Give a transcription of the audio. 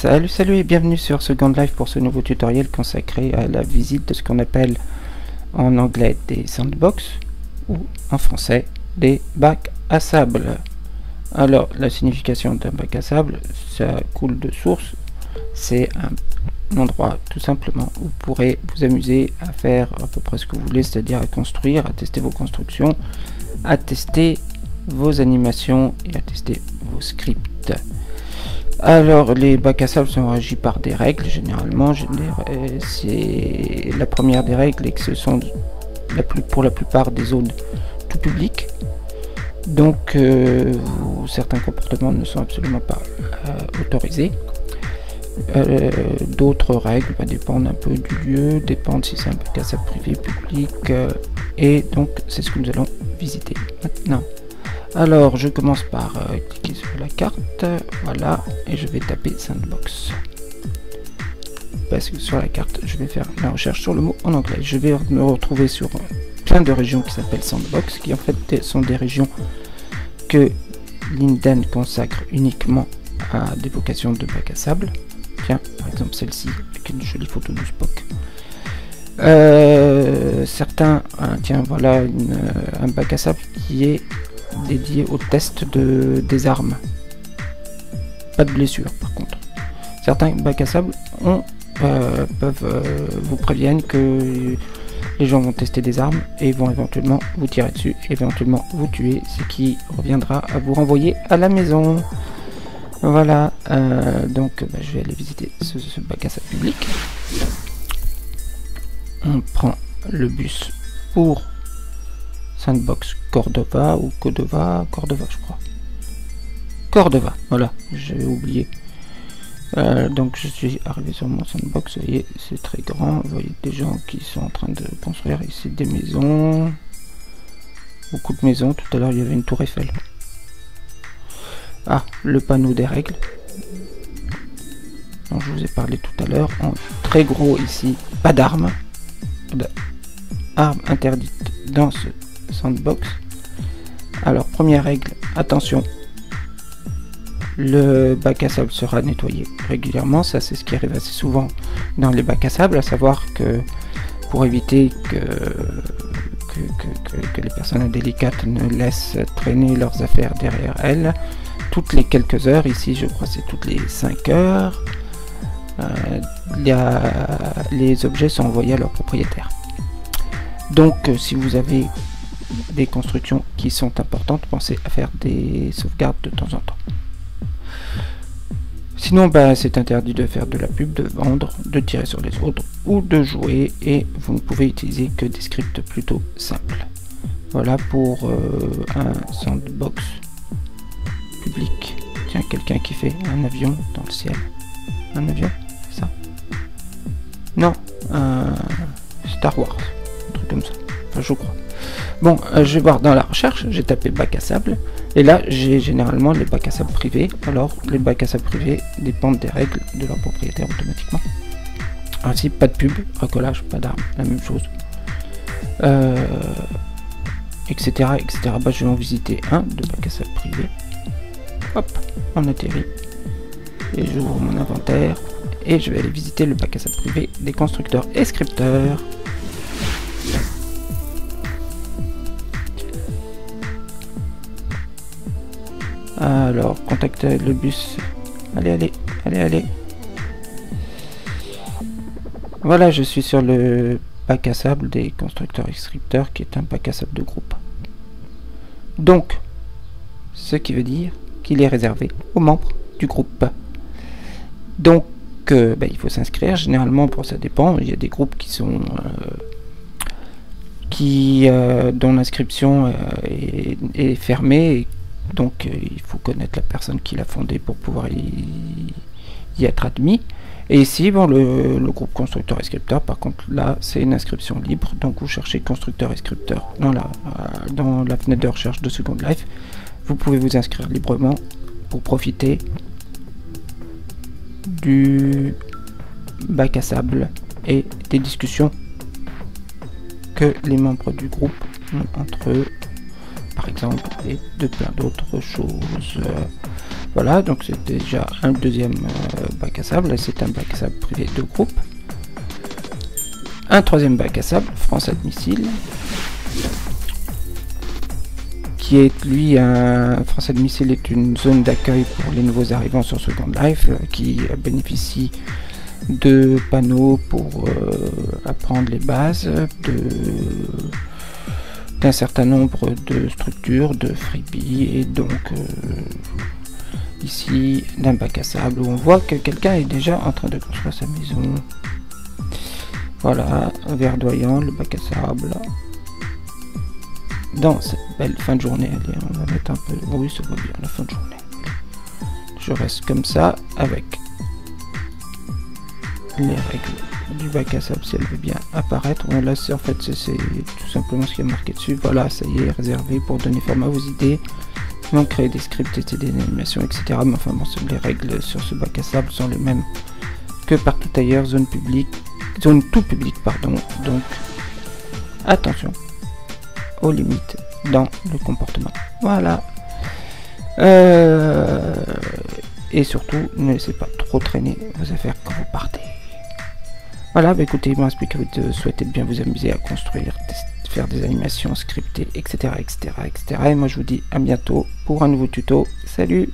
Salut et bienvenue sur Second Life pour ce nouveau tutoriel consacré à la visite de ce qu'on appelle en anglais des sandbox ou en français des bacs à sable. Alors la signification d'un bac à sable, ça coule de source, c'est un endroit tout simplement où vous pourrez vous amuser à faire à peu près ce que vous voulez, c'est-à-dire à construire, à tester vos constructions, à tester vos animations et à tester vos scripts. Alors les bacs à sable sont régis par des règles généralement. C'est la première des règles et que ce sont pour la plupart des zones tout publiques. Donc certains comportements ne sont absolument pas autorisés. D'autres règles dépendent un peu du lieu, dépendent si c'est un bac à sable privé, public, et donc c'est ce que nous allons visiter maintenant. Alors je commence par cliquer sur la carte, voilà, et je vais taper sandbox. Parce que sur la carte, je vais faire la recherche sur le mot en anglais. Je vais me retrouver sur plein de régions qui s'appellent sandbox, qui en fait sont des régions que Linden consacre uniquement à des vocations de bac à sable. Tiens, par exemple celle-ci, avec une jolie photo de Spock. Certains, tiens, voilà un bac à sable qui est dédié au test des armes. Pas de blessure par contre. Certains bacs à sable vous préviennent que les gens vont tester des armes et vont éventuellement vous tirer dessus, éventuellement vous tuer, ce qui reviendra à vous renvoyer à la maison. Voilà, donc je vais aller visiter ce bac à sable public. On prend le bus pour Sandbox Cordova ou Cordova je crois. Cordova, voilà, j'ai oublié. Donc je suis arrivé sur mon sandbox, vous voyez, c'est très grand, vous voyez des gens qui sont en train de construire ici des maisons. Beaucoup de maisons, tout à l'heure il y avait une tour Eiffel. Ah, le panneau des règles. Donc je vous ai parlé tout à l'heure, en très gros ici, pas d'armes. Armes interdites dans ce sandbox. Alors première règle, attention, le bac à sable sera nettoyé régulièrement. Ça c'est ce qui arrive assez souvent dans les bacs à sable, à savoir que pour éviter que les personnes indélicates ne laissent traîner leurs affaires derrière elles, toutes les quelques heures, ici je crois c'est toutes les 5 heures, les objets sont envoyés à leur propriétaire. Donc si vous avez des constructions qui sont importantes, pensez à faire des sauvegardes de temps en temps. Sinon c'est interdit de faire de la pub, de vendre, de tirer sur les autres ou de jouer, et vous ne pouvez utiliser que des scripts plutôt simples. Voilà pour un sandbox public. Tiens, quelqu'un qui fait un avion dans le ciel. Un avion, c'est ça? Non, un Star Wars, un truc comme ça, enfin je crois. Bon, je vais voir dans la recherche, j'ai tapé bac à sable, et là j'ai généralement les bacs à sable privés. Alors les bacs à sable privés dépendent des règles de leur propriétaire automatiquement. Ainsi, pas de pub, racolage, pas d'armes, la même chose, etc. Je vais en visiter un de bac à sable privé. Hop, on atterrit, et j'ouvre mon inventaire, et je vais aller visiter le bac à sable privé des constructeurs et scripteurs. Alors, contactez le bus. Allez. Voilà, je suis sur le bac à sable des constructeurs et scripteurs, qui est un bac à sable de groupe. Donc, ce qui veut dire qu'il est réservé aux membres du groupe. Donc, il faut s'inscrire. Généralement, ça dépend. Il y a des groupes qui sont dont l'inscription est fermée. Et donc il faut connaître la personne qui l'a fondé pour pouvoir y être admis. Et ici, le groupe constructeur et scripteur, par contre, là, c'est une inscription libre. Donc vous cherchez constructeur et scripteur dans la fenêtre de recherche de Second Life. Vous pouvez vous inscrire librement pour profiter du bac à sable et des discussions que les membres du groupe ont entre eux, par exemple, et de plein d'autres choses. Voilà, donc c'est déjà un deuxième bac à sable. C'est un bac à sable privé de groupe. Un troisième bac à sable, France Admissible, qui est lui France Admissible est une zone d'accueil pour les nouveaux arrivants sur Second Life qui bénéficie de panneaux pour apprendre les bases, d'un certain nombre de structures, de freebies, et donc ici d'un bac à sable où on voit que quelqu'un est déjà en train de construire sa maison. Voilà, verdoyant, le bac à sable. Dans cette belle fin de journée, allez, on va mettre un peu... Oui, ça va bien, la fin de journée. Je reste comme ça, avec les règles du bac à sable, si elle veut bien apparaître. Bon, là, c'est en fait, c'est tout simplement ce qui est marqué dessus. Voilà, ça y est, réservé pour donner forme à vos idées. Donc, créer des scripts, des animations, etc. Mais enfin, bon, les règles sur ce bac à sable sont les mêmes que partout ailleurs, zone tout public, pardon. Donc, attention aux limites dans le comportement. Voilà. Et surtout, ne laissez pas trop traîner vos affaires quand vous partez. Voilà, bah écoutez, il me reste plus qu'à vous souhaiter de bien vous amuser à construire, faire des animations scriptées, etc., etc., etc. Et moi, je vous dis à bientôt pour un nouveau tuto. Salut!